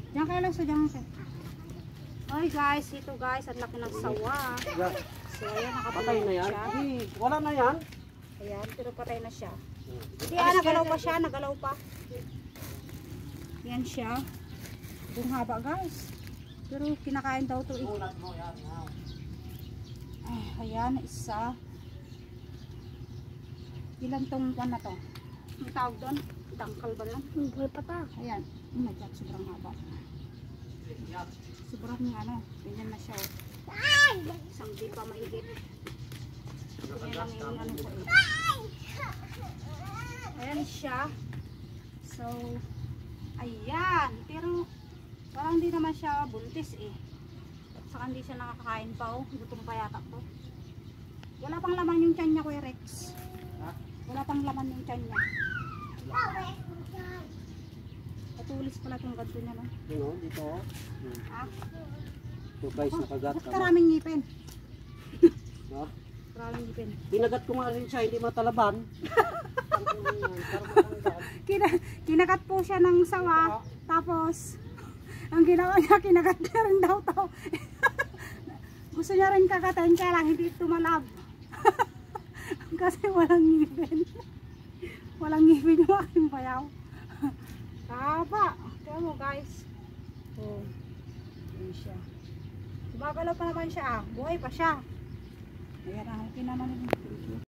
Diyan kayo lang sa diyan. Ay guys, ito guys, ang laki ng sawa. So ayan, nakapatay na siya. Wala na yan. Ayan, pero patay na siya. Hindi, nagalaw pa siya, nagalaw pa. Yan siya. Buong haba guys. Pero kinakain daw to eh. Ayan, isa. Ilan tong buwan na to? Ang tawag doon? Dangkal ba lang? Buhay pa ta. Ayan. Oh my God, sobrang haba. Sobrang ano, ganyan na siya. Isang di pa maigit. Ganyan lang yung ano ko eh. Ayan siya. So, ayan. Pero, parang hindi naman siya buntis eh. Saka hindi siya nakakain pa oh. Gutom pa yata to. Wala pang laman yung tiyan niya, Kuya Rex. Wala pang laman yung tiyan niya. Patulis pala itong ganto niya, no? Ano, dito. Ah? Ito guys, nakagat. Bakit karaming ngipin? Ha? Karaming ngipin. Pinagat ko nga rin siya, hindi matalaban. Kinagat po siya ng sawa. Tapos, ang ginawa niya, kinagat niya rin daw to. Gusto niya rin kagatin, kaya lang hindi tumalab. Kasi walang ngipin. Walang ngipin yung aking bayaw. Kaba. Kaya mo guys. Oh. Ayan siya. Gumagalaw pa naman siya. Buhay pa siya. Ayan, okay naman yun.